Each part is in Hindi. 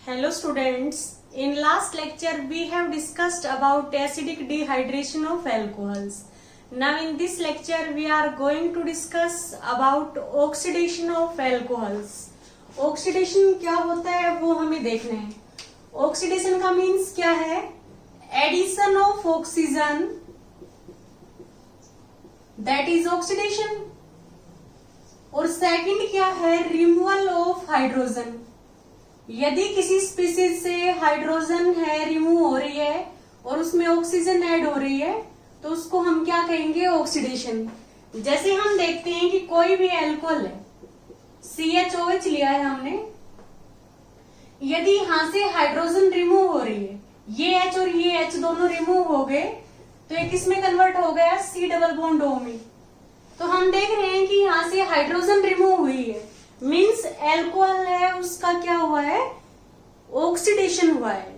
Hello students, in last lecture we have discussed about acidic dehydration of alcohols. Now in this lecture we are going to discuss about oxidation of alcohols. Oxidation क्या होता है वो हमें देखना है. Oxidation का means क्या है? Addition of oxygen, that is oxidation. और सेकंड क्या है? Removal of hydrogen. यदि किसी स्पीसीज से हाइड्रोजन है रिमूव हो रही है और उसमें ऑक्सीजन ऐड हो रही है तो उसको हम क्या कहेंगे? ऑक्सीडेशन. जैसे हम देखते हैं कि कोई भी अल्कोहल है, CHOH लिया है हमने, यदि यहां से हाइड्रोजन रिमूव हो रही है, ये H और ये H दोनों रिमूव हो गए तो ये किस में कन्वर्ट हो गया? C डबल बॉन्ड O में. तो हम देख रहे हैं कि यहां से हाइड्रोजन रिमूव हुई है, मीन्स एल्कोहल है उसका क्या हुआ है? ऑक्सीडेशन हुआ है.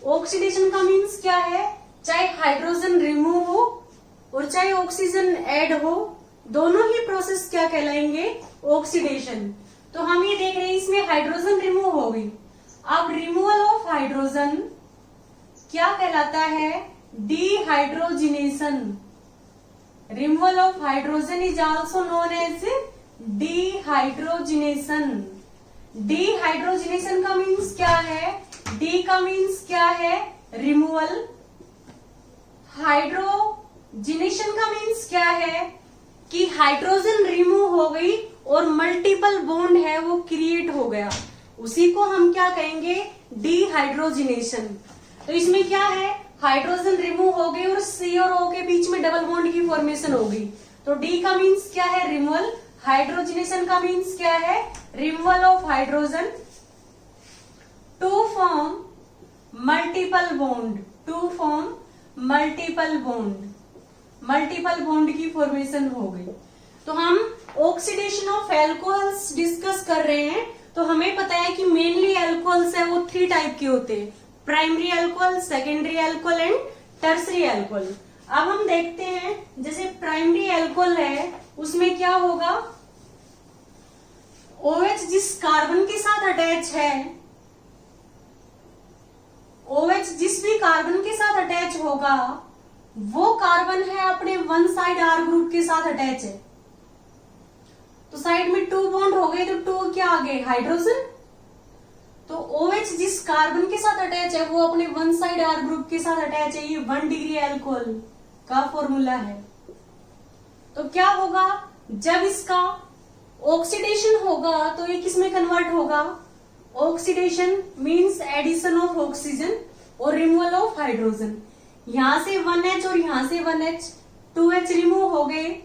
ऑक्सीडेशन का मीन्स क्या है? चाहे हाइड्रोजन रिमूव हो और चाहे ऑक्सीजन ऐड हो, दोनों ही प्रोसेस क्या कहलाएंगे? ऑक्सीडेशन. तो हम ये देख रहे हैं इसमें हाइड्रोजन रिमूव हो गई. अब रिमूवल ऑफ हाइड्रोजन क्या कहलाता है? Dehydrogenation. Removal of hydrogen is also known as dehydrogenation. Dehydrogenation का मीन्स क्या है? डी का मीन्स क्या है? रिमूवल. हाइड्रोजिनेशन का मीन्स क्या है? कि हाइड्रोजन रिमूव हो गई और मल्टीपल बॉन्ड है वो क्रिएट हो गया, उसी को हम क्या कहेंगे? डिहाइड्रोजिनेशन. तो इसमें क्या है? हाइड्रोजन रिमूव हो गई और C और O के बीच में डबल बॉन्ड की फॉर्मेशन हो गई. तो D का मीन्स क्या है? रिमूवल. हाइड्रोजिनेशन का मीन्स क्या है? Removal of hydrogen to form multiple bond. To form multiple bond. Multiple bond की फॉर्मेशन हो गई. तो हम ऑक्सीडेशन ऑफ एल्कोहल्स डिस्कस कर रहे हैं. तो हमें पता है कि मेनली एल्कोहल्स है वो 3 टाइप के होते हैं: primary alcohol, secondary alcohol and tertiary alcohol. अब हम देखते हैं, जैसे प्राइमरी अल्कोहल है उसमें क्या होगा? OH जिस कार्बन के साथ अटैच है, OH जिस भी कार्बन के साथ अटैच होगा वो कार्बन है अपने वन साइड R ग्रुप के साथ अटैच है. तो साइड में 2 बॉन्ड हो गए तो 2 क्या आ गए? हाइड्रोजन. तो OH जिस कार्बन के साथ अटैच है वो अपने वन साइड R ग्रुप के साथ अटैच है. ये 1 डिग्री अल्कोहल का फॉर्मूला है. तो क्या होगा? जब इसका ऑक्सीडेशन होगा तो ये किस में कन्वर्ट होगा? Oxidation means addition of oxygen और रिमूवल ऑफ हाइड्रोजन. यहां से 1H और यहां से 1H, 2H रिमूव हो गए,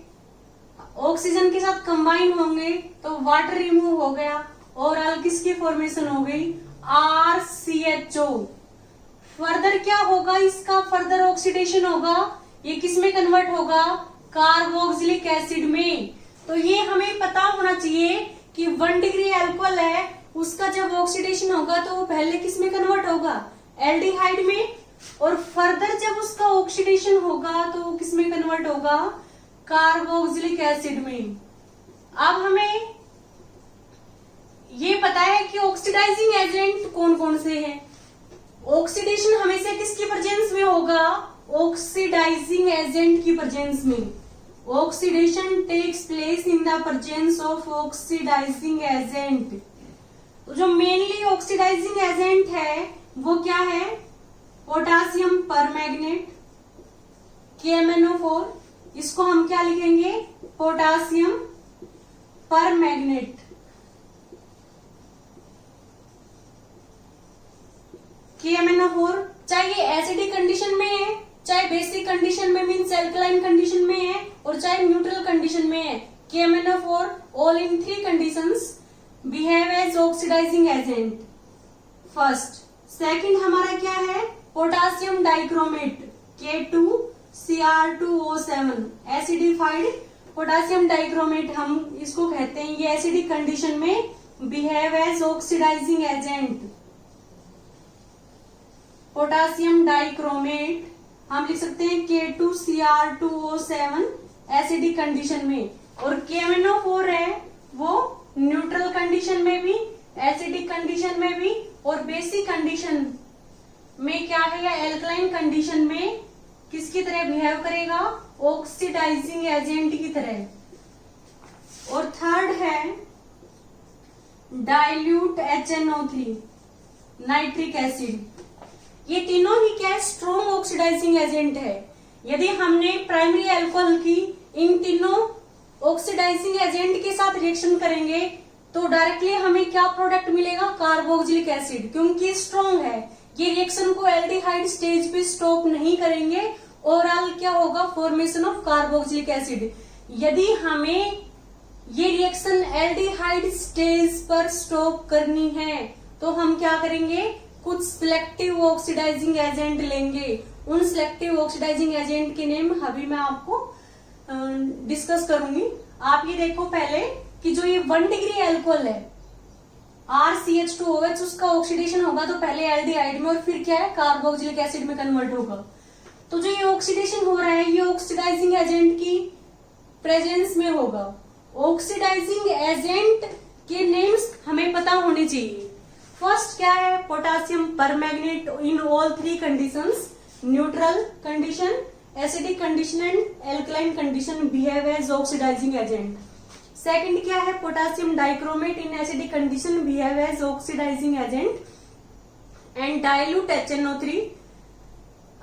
ऑक्सीजन के साथ कंबाइन होंगे तो वाटर रिमूव हो गया और किसकी फॉर्मेशन हो गई? RCHO. फर्दर क्या होगा? इसका फर्दर ऑक्सीडेशन होगा, ये किस में कन्वर्ट होगा? कार्बोक्सिलिक एसिड में. तो ये हमें पता होना चाहिए कि 1 डिग्री अल्कोहल है, उसका जब ऑक्सीडेशन होगा तो वो पहले किस में कन्वर्ट होगा? एल्डिहाइड में. और फर्दर जब उसका ऑक्सीडेशन होगा तो वो किस में कन्वर्ट होगा? कार्बोक्सिलिक एसिड में. अब हमें ये पता है कि ऑक्सीडाइजिंग एजेंट कौन कौन से हैं. ऑक्सीडेशन हमेशा किसकी प्रेजेंस में होगा? ऑक्सीडाइजिंग एजेंट की प्रेजेंस में. Oxidation takes place in the presence of oxidising agent. तो जो मेनली ऑक्सीडाइजिंग एजेंट है वो क्या है? Potassium permanganate, KMnO4. इसको हम क्या लिखेंगे? Potassium permanganate. KMnO4 चाहे एसिडिक कंडीशन में है, चाहे बेसिक कंडीशन में मीन्स एल्कलाइन कंडीशन में है, और चाहे न्यूट्रल कंडीशन में है. KMnO4 all in 3 conditions behave as oxidising agent. First. Second हमारा क्या है? Potassium dichromate, K2Cr2O7. Acidified potassium dichromate हम इसको कहते हैं. ये एसिडिक कंडीशन में behave as oxidising agent. Potassium dichromate हम लिख सकते हैं K2Cr2O7 एसिडिक कंडीशन में. और KMnO4 है वो न्यूट्रल कंडीशन में भी, एसिडिक कंडीशन में भी और बेसिक कंडीशन में क्या है, या एल्कलाइन कंडीशन में किसकी तरह बिहेव करेगा, ऑक्सीडाइजिंग एजेंट की तरह। और थर्ड है डाइल्यूट HNO3 नाइट्रिक एसिड। ये तीनों ही क्या है, स्ट्रॉन्ग ऑक्सीडाइजिंग एजेंट है। यदि हमने प्राइमरी अल्कोहल की इन तीनों ऑक्सीडाइजिंग एजेंट के साथ रिएक्शन करेंगे तो डायरेक्टली हमें क्या प्रोडक्ट मिलेगा, कार्बोक्सिलिक एसिड, क्योंकि स्ट्रॉन्ग है। ये रिएक्शन को एल्डिहाइड स्टेज पे स्टॉप नहीं करेंगे, ओवरऑल क्या होगा, फॉर्मेशन ऑफ कार्बोक्सिलिक एसिड। यदि हमें ये रिएक्शन एल्डिहाइड स्टेज पर स्टॉप करनी है तो हम क्या करेंगे, कुछ सिलेक्टिव ऑक्सीडाइजिंग एजेंट लेंगे। उन सिलेक्टिव ऑक्सीडाइजिंग एजेंट के नेम अभी मैं आपको डिस्कस करूंगी। आप ये देखो पहले कि जो ये 1 डिग्री अल्कोहल है RCH2OH, उसका ऑक्सीडेशन होगा तो पहले एल्डिहाइड में और फिर क्या है, कार्बोक्सिलिक एसिड में कन्वर्ट होगा। तो जो ये ऑक्सीडेशन हो रहा है ये ऑक्सीडाइजिंग एजेंट की प्रेजेंस में होगा। ऑक्सीडाइजिंग एजेंट के नेम्स हमें पता होने चाहिए। फर्स्ट क्या है, potassium permanganate in all 3 conditions, neutral condition, acidic condition and alkaline condition behave as oxidising agent. Second क्या है, potassium dichromate in acidic condition behave as oxidising agent and dilute HNO3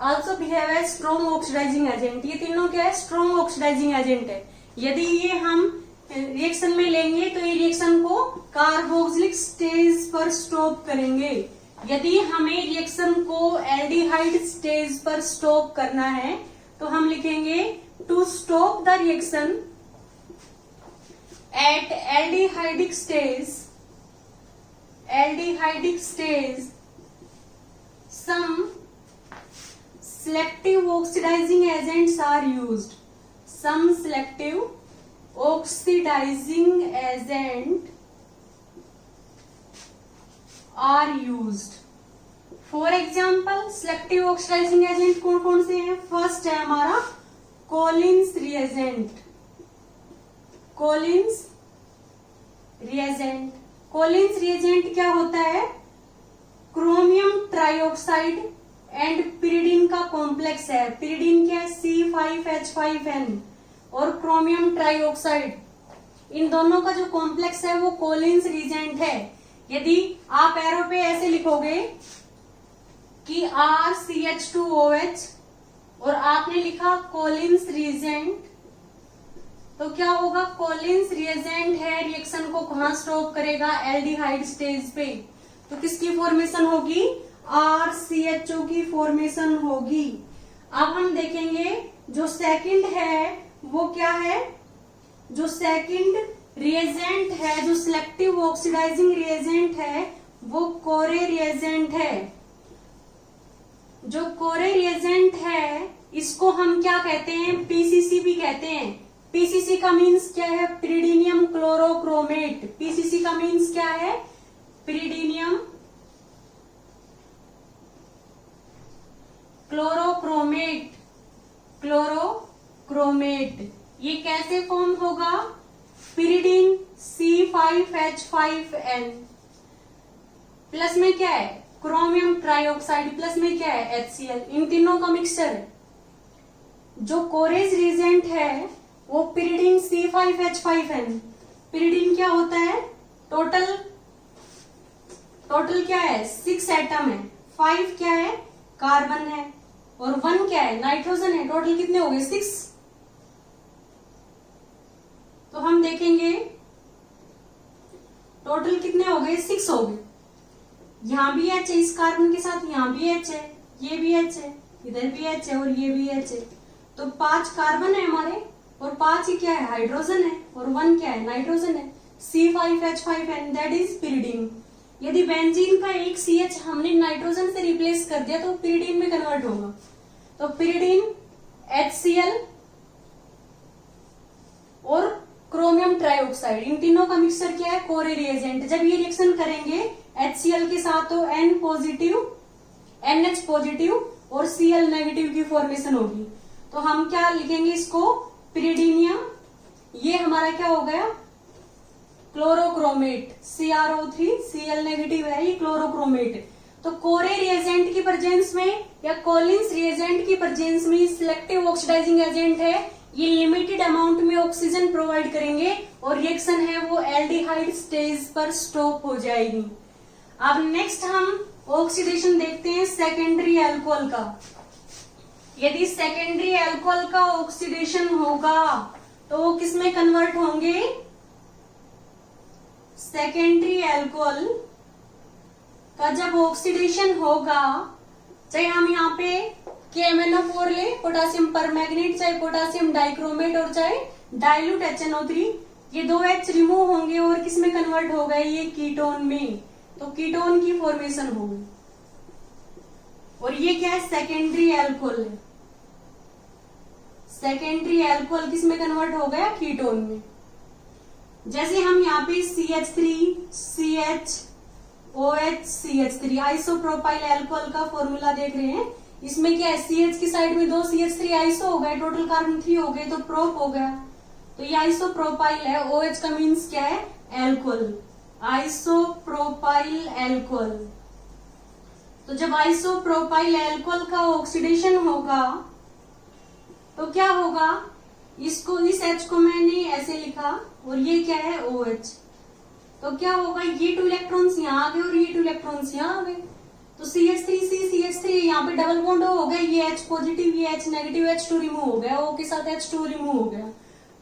also behave as strong oxidising agent. ये तीनों क्या है, स्ट्रॉन्ग ऑक्सीडाइजिंग एजेंट है। यदि ये हम रिएक्शन में लेंगे तो ये रिएक्शन को कार्बोक्सिलिक स्टेज पर स्टॉप करेंगे। यदि हमें रिएक्शन को एल्डिहाइड स्टेज पर स्टॉप करना है तो हम लिखेंगे to stop the reaction at aldehydic stage some selective oxidizing agents are used. Some selective oxidizing agent are used. For example, selective oxidizing agent कौन कौन से हैं? फर्स्ट है हमारा Collins reagent. Collins reagent क्या होता है? क्रोमियम ट्राइऑक्साइड एंड पिरिडीन का कॉम्प्लेक्स है। पिरिडीन क्या है, C5H5N और क्रोमियम ट्राइऑक्साइड, इन दोनों का जो कॉम्प्लेक्स है वो कोलिन्स रिएजेंट है। यदि आप एरो पे ऐसे लिखोगे कि RCH2OH और आपने लिखा कोलिन्स रिएजेंट तो क्या होगा, कोलिन्स रिएजेंट है, रिएक्शन को कहां स्टॉप करेगा, एल्डिहाइड स्टेज पे। तो किसकी फॉर्मेशन होगी, RCHO की फॉर्मेशन होगी। अब हम देखेंगे जो सेकंड है वो क्या है, जो सेकंड रिएजेंट है, जो सिलेक्टिव ऑक्सीडाइजिंग रिएजेंट है वो कोरे रिएजेंट है। जो कोरे रिएजेंट है इसको हम क्या कहते हैं, PCC भी कहते हैं। PCC का मीन्स क्या है, पिरिडीनियम क्लोरोक्रोमेट। PCC का मीन्स क्या है, पिरिडीनियम क्लोरोक्रोमेट। ये कैसे फॉर्म होगा, पिरिडीन C5H5N प्लस में क्या है, क्रोमियम ट्राइऑक्साइड प्लस में क्या है, HCl, इन तीनों का मिक्सचर है। जो कोरेज रिएजेंट है वो पिरिडीन C5H5N। पिरिडीन क्या होता है, टोटल क्या है, 6 एटम है, 5 क्या है, कार्बन है और 1 क्या है, नाइट्रोजन है। टोटल कितने हो गए, 6। तो हम देखेंगे टोटल कितने हो गए, 6 हो गए। यहां भी H है इस कार्बन के साथ, यहां भी H है, ये भी H है, इधर भी H है और ये भी H है। तो 5 कार्बन है हमारे और 5 ही क्या है, हाइड्रोजन है और 1 क्या है, नाइट्रोजन है। C5H5N that is pyridine. यदि बेंजीन का एक CH हमने नाइट्रोजन से रिप्लेस कर दिया तो पिरिडीन में कन्वर्ट होगा। तो पिरिडीन HCl और क्रोमियम ट्राइऑक्साइड, इन तीनों का मिक्सचर क्या है, कोरे रिएजेंट। जब ये रिएक्शन करेंगे HCl के साथ तो N पॉजिटिव, NH पॉजिटिव और Cl नेगेटिव की फॉर्मेशन होगी। तो हम क्या लिखेंगे इसको, पिरिडीनियम, ये हमारा क्या हो गया, क्लोरोक्रोमेट, CrO3 Cl नेगेटिव है, ये क्लोरोक्रोमेट। तो कोरे रिएजेंट की प्रेजेंस में या कॉलिंस रिएजेंट की प्रेजेंस में सिलेक्टिव ऑक्सीडाइजिंग एजेंट है, ये लिमिटेड अमाउंट में ऑक्सीजन प्रोवाइड करेंगे और रिएक्शन है वो एल्डिहाइड स्टेज पर स्टॉप हो जाएगी। अब नेक्स्ट हम ऑक्सीडेशन देखते हैं सेकेंडरी अल्कोहल का। यदि सेकेंडरी अल्कोहल का ऑक्सीडेशन होगा तो वो किस में कन्वर्ट होंगे? सेकेंडरी अल्कोहल का जब ऑक्सीडेशन होगा, चाहे हम यहाँ पे KMnO4 ले, पोटासियम परमैंगनेट, चाहे पोटासियम डाइक्रोमेट और चाहे डाइल्यूट HNO3, ये दो H रिमूव होंगे और किस में कन्वर्ट हो गए? ये कीटोन में। तो कीटोन की फॉर्मेशन होगी और ये क्या है? सेकेंडरी अल्कोहल है। सेकेंडरी अल्कोहल किस में कन्वर्ट हो गया? कीटोन में। जैसे हम यहाँ पे CH3 CHOH CH3 isopropyl alcohol का फॉर्मूला देख रहे हैं। इसमें क्या है? CH की साइड में दो CH3 आइसो हो गए, टोटल कार्बन 3 हो गए, तो प्रोप हो गया, तो ये आइसोप्रोपाइल है। OH का मीन्स क्या है? Alcohol, isopropyl alcohol. तो जब आइसोप्रोपाइल एल्कोहल का ऑक्सीडेशन होगा तो क्या होगा? इसको, इस H को मैंने ऐसे लिखा और ये क्या है? OH। तो क्या होगा? ये 2 इलेक्ट्रॉन्स यहाँ आ गए और ये 2 इलेक्ट्रॉन्स यहाँ आ गए, तो CH3C CH3 यहाँ पे डबल बॉन्ड हो गए, ये H पॉजिटिव ये H नेगेटिव, H2 रिमूव हो गया, O के साथ H2 रिमूव हो गया,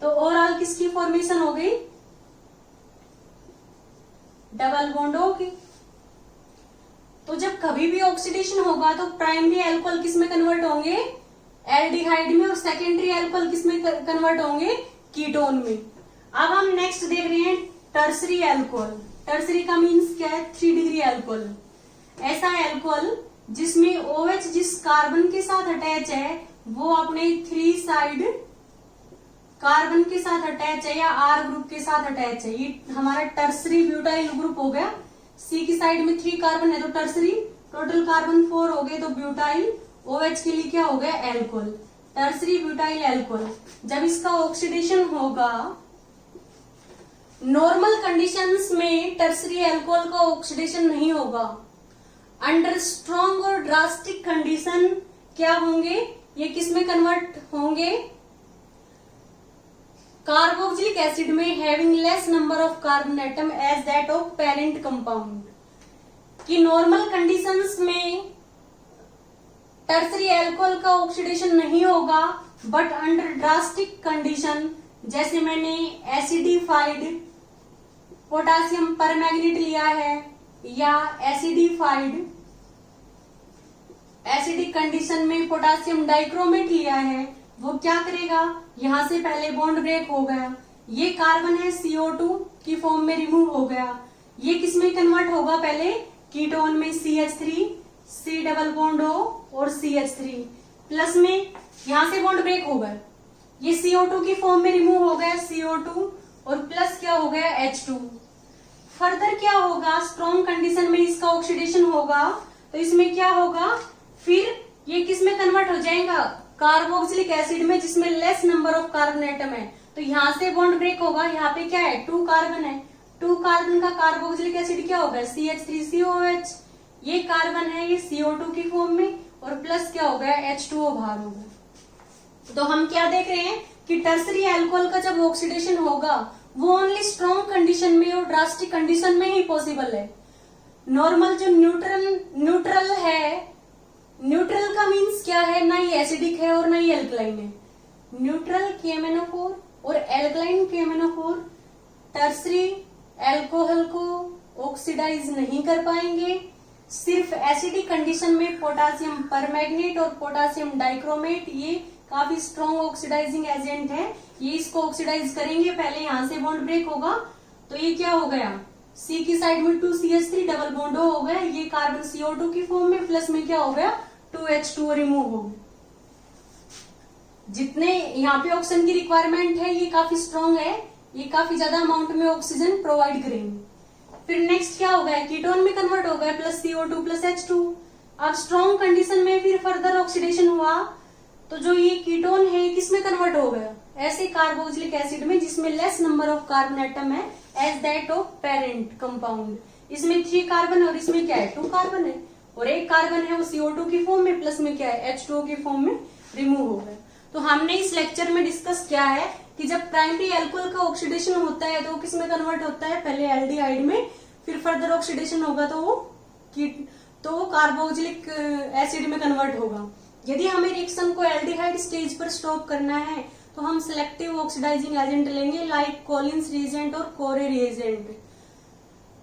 तो ओवरऑल किसकी फॉर्मेशन हो गई? डबल बॉन्ड होगी। तो जब कभी भी ऑक्सीडेशन होगा तो प्राइमरी अल्कोहल किस में कन्वर्ट होंगे? एल्डिहाइड में, और सेकेंडरी अल्कोहल किस में कन्वर्ट होंगे? कीटोन में। अब हम नेक्स्ट देख रहे हैं टर्सरी अल्कोहल। टर्सरी का मीन्स क्या है? 3 डिग्री अल्कोहल। ऐसा अल्कोहल जिसमें OH जिस कार्बन के साथ अटैच है वो अपने 3 साइड कार्बन के साथ अटैच है या R ग्रुप के साथ अटैच है, ये हमारा टर्सरी ब्यूटाइल ग्रुप हो गया। C की साइड में 3 कार्बन है तो टर्सरी, टोटल कार्बन 4 हो गए तो ब्यूटाइल, OH के लिए क्या हो गया? Alcohol, tertiary butyl alcohol. जब इसका ऑक्सीडेशन होगा, नॉर्मल कंडीशंस में टर्सरी अल्कोहल का ऑक्सीडेशन नहीं होगा। अंडर स्ट्रॉन्ग और ड्रास्टिक कंडीशन क्या होंगे? ये किस में कन्वर्ट होंगे? कार्बोक्सिलिक एसिड में having less number of carbon atom as that of parent compound. कि नॉर्मल कंडीशंस में टर्सरी अल्कोहल का ऑक्सीडेशन नहीं होगा, बट अंडर ड्रास्टिक कंडीशन, जैसे मैंने एसिडिफाइड पोटासियम परमैंगनेट लिया है या एसिडिक कंडीशन में पोटासियम डाइक्रोमेट लिया है, वो क्या करेगा? यहां से पहले बॉन्ड ब्रेक हो गया, ये कार्बन है CO2 की फॉर्म में रिमूव हो गया, ये किस में कन्वर्ट होगा? पहले कीटोन में CH3 C double bond O और CH3 प्लस में, यहां से बॉन्ड ब्रेक हो गया, ये CO2 की फॉर्म में रिमूव हो गया CO2 और प्लस क्या हो गया? H2। फर्दर क्या होगा? स्ट्रॉन्ग कंडीशन में इसका ऑक्सीडेशन होगा तो इसमें क्या होगा? फिर ये किस में कन्वर्ट हो जाएगा? कार्बोक्सिलिक एसिड में, जिसमें less number of carbon atom है, तो यहां से बॉन्ड ब्रेक होगा, यहाँ पे क्या है? 2 कार्बन है, 2 कार्बन का कार्बोक्सिलिक एसिड क्या होगा? CH3COH, ये कार्बन है ये CO2 की फॉर्म में और प्लस क्या हो गया? H2O बाहर हो गया। तो हम क्या देख रहे हैं कि टर्सरी अल्कोहल का जब ऑक्सीडेशन होगा वो ओनली स्ट्रॉन्ग कंडीशन में और ड्रास्टिक कंडीशन में ही पॉसिबल है। नॉर्मल जो न्यूट्रल है, न्यूट्रल का मीन्स क्या है? ना ही एसिडिक है और ना ही एल्कलाइन है। न्यूट्रल KMnO4 और एल्कलाइन KMnO4 टर्सरी अल्कोहल को ऑक्सीडाइज नहीं कर पाएंगे। सिर्फ एसिडिक कंडीशन में पोटासियम परमैंगनेट और पोटासियम डाइक्रोमेट, ये काफी स्ट्रॉन्ग ऑक्सीडाइजिंग एजेंट है, ये इसको ऑक्सीडाइज करेंगे। पहले यहां से बॉन्ड ब्रेक होगा तो ये क्या हो गया? C की साइड में 2 CH3 डबल बॉन्ड हो गया, ये कार्बन CO2 की फॉर्म में, प्लस में क्या हो गया? 2 H2O रिमूव हो गया। जितने यहाँ पे ऑक्सीजन की रिक्वायरमेंट है ये काफी स्ट्रॉन्ग है, ये काफी ज्यादा अमाउंट में ऑक्सीजन प्रोवाइड करेंगे। फिर नेक्स्ट क्या हो गया? कीटोन में कन्वर्ट हो गया, प्लस CO2 प्लस H2। अब स्ट्रॉन्ग कंडीशन में फिर फर्दर ऑक्सीडेशन हुआ तो जो ये कीटोन है किस में कन्वर्ट हो गया? ऐसे कार्बोक्सिलिक एसिड में जिसमें less number of carbon atom है as that of parent compound. इसमें 3 कार्बन और इसमें क्या है? 2 कार्बन है, और एक कार्बन है वो CO2 की फॉर्म में, प्लस में क्या है H2O की फॉर्म में रिमूव हो गया। तो हमने इस लेक्चर में डिस्कस किया है कि जब प्राइमरी अल्कोहल का ऑक्सीडेशन होता है तो वो किस में कन्वर्ट होता है, पहले एल्डिहाइड में, फिर फर्दर ऑक्सीडेशन होगा तो वो कार्बोक्सिलिक एसिड में कन्वर्ट होगा। यदि हमें रिएक्शन को एल्डिहाइड स्टेज पर स्टॉप करना है तो हम सिलेक्टिव ऑक्सीडाइजिंग एजेंट लेंगे लाइक कॉलिन्स रिएजेंट और कोरे रिएजेंट।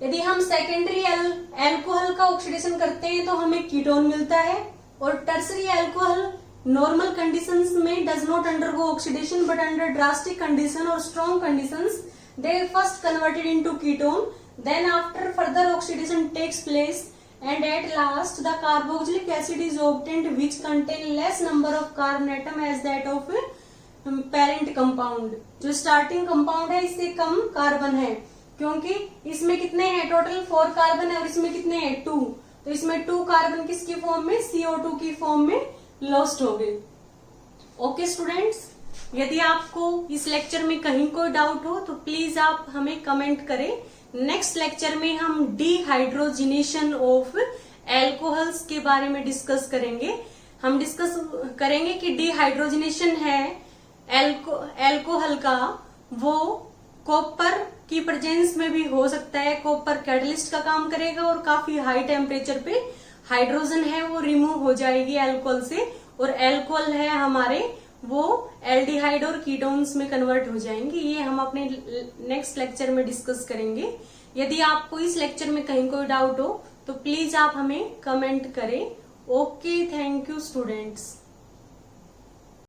यदि हम सेकेंडरी अल्कोहल का ऑक्सीडेशन करते हैं तो हमें कीटोन मिलता है, और टर्सरी अल्कोहल नॉर्मल कंडीशंस में does not undergo oxidation but under drastic condition और strong conditions they first converted into ketone, then after further oxidation takes place and at last the carboxylic acid is obtained which contain less number of carbon atom as that of parent compound। जो स्टार्टिंग कंपाउंड है इससे कम कार्बन है, क्योंकि इसमें कितने हैं, टोटल 4 कार्बन है और इसमें कितने हैं 2, तो इसमें 2 कार्बन किसकी फॉर्म में, CO2 की फॉर्म में लॉस्ट हो गए। ओके स्टूडेंट्स, यदि आपको इस लेक्चर में कहीं कोई डाउट हो तो प्लीज आप हमें कमेंट करें। नेक्स्ट लेक्चर में हम डिहाइड्रोजिनेशन ऑफ एल्कोहल्स के बारे में डिस्कस करेंगे। हम डिस्कस करेंगे कि डिहाइड्रोजिनेशन है एल्कोहल का, वो कॉपर की प्रेजेंस में भी हो सकता है, कॉपर कैटलिस्ट का काम करेगा और काफी हाई टेम्परेचर पे हाइड्रोजन है वो रिमूव हो जाएगी एल्कोहल से, और एल्कोहल है हमारे वो एल्डिहाइड और कीटोन्स में कन्वर्ट हो जाएंगे। ये हम अपने नेक्स्ट लेक्चर में डिस्कस करेंगे। यदि आपको इस लेक्चर में कहीं कोई डाउट हो तो प्लीज आप हमें कमेंट करें। Okay, thank you students.